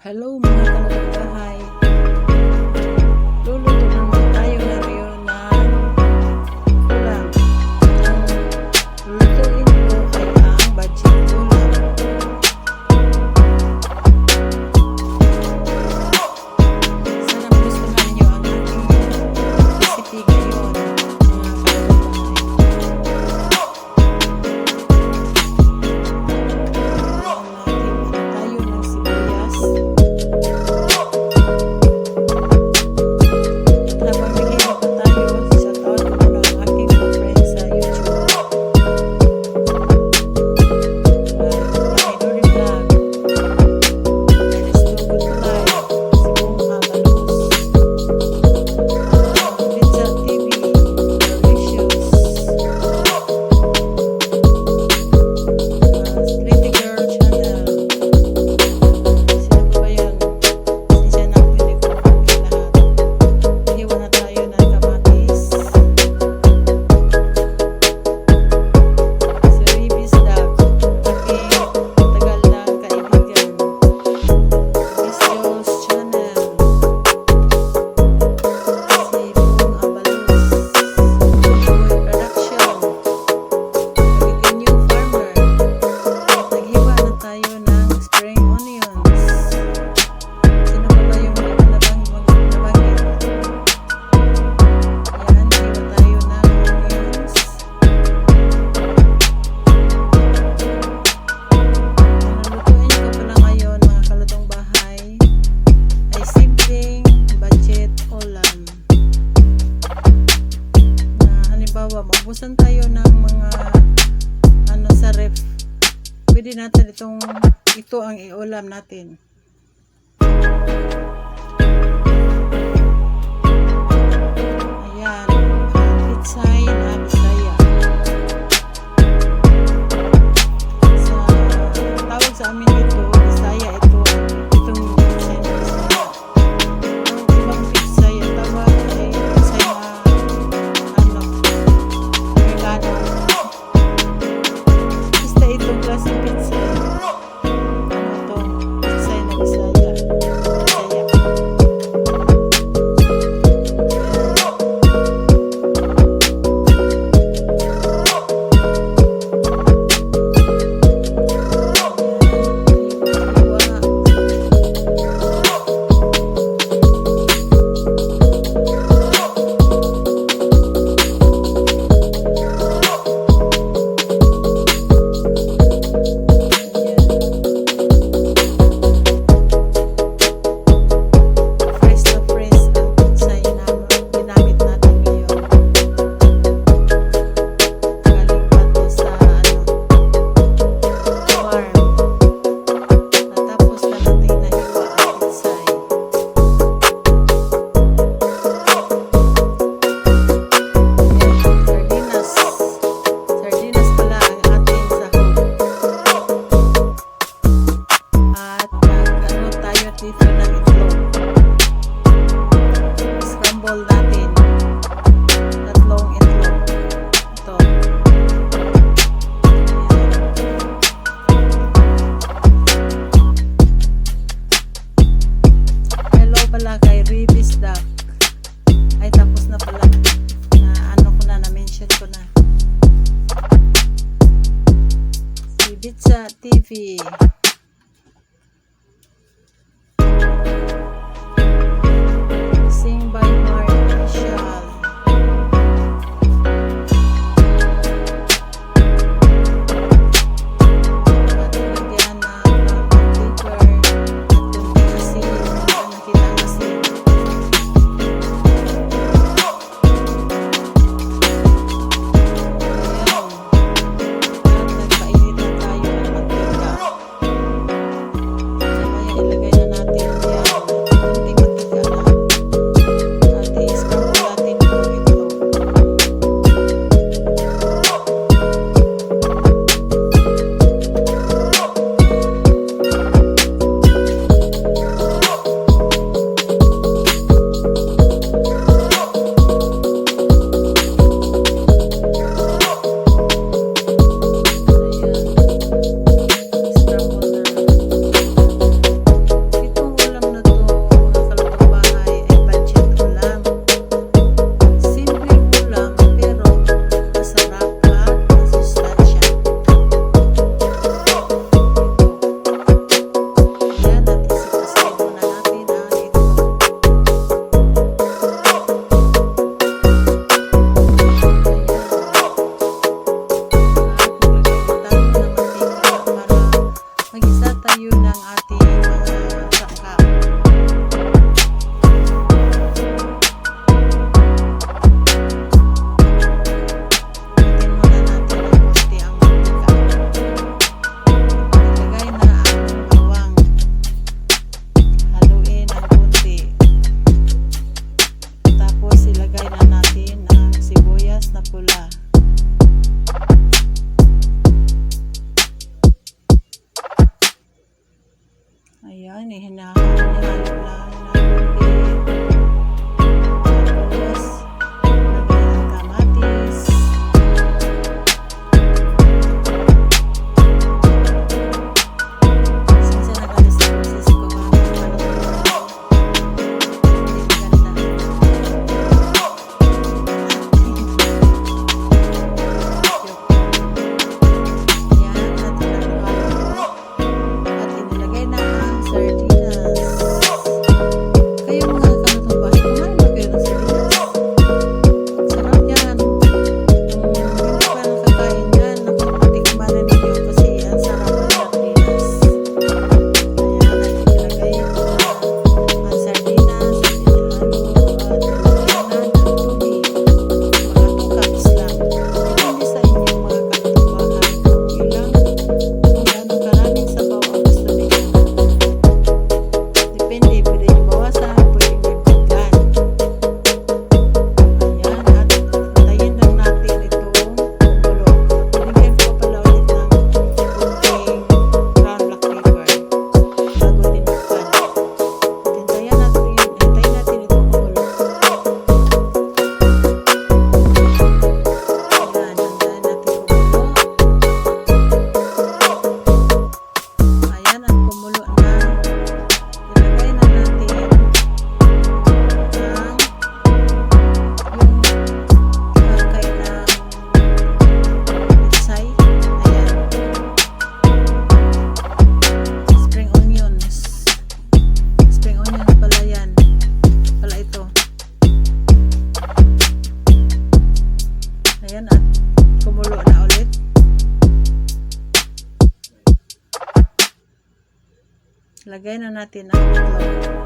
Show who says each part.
Speaker 1: Hello mga kapitbahay. Luluto naman tayo ngayon ng ulam. Ang lulutuin ko ay ang budget ulam. Sana magustuhan nyo ang ating recipe ngayon mga maubusan tayo ng mga sa ref, pwede natin ito ang iulam natin. Ayan, pitsay na Bisaya. Sa tawag sa amin ito Bisaya, itong pitsay na Bisaya. Ang ibang pitsay ang tawag ay pitsay na itong klaseng pizza. Ito, pizza na Bisaya. Dito ng itlog. Scramble natin. Tatlong itlog. Ito. Hello pala kay Ribis Duck. Ay tapos na pala. Na-mention ko na. Si Bitsa TV. hinahalo lang natin. Tapos, lagyan ng kamatis. Sinsa nag-alis na process ko ha. Ayan, at kumulo na ulit. Lagay na natin ang itlog.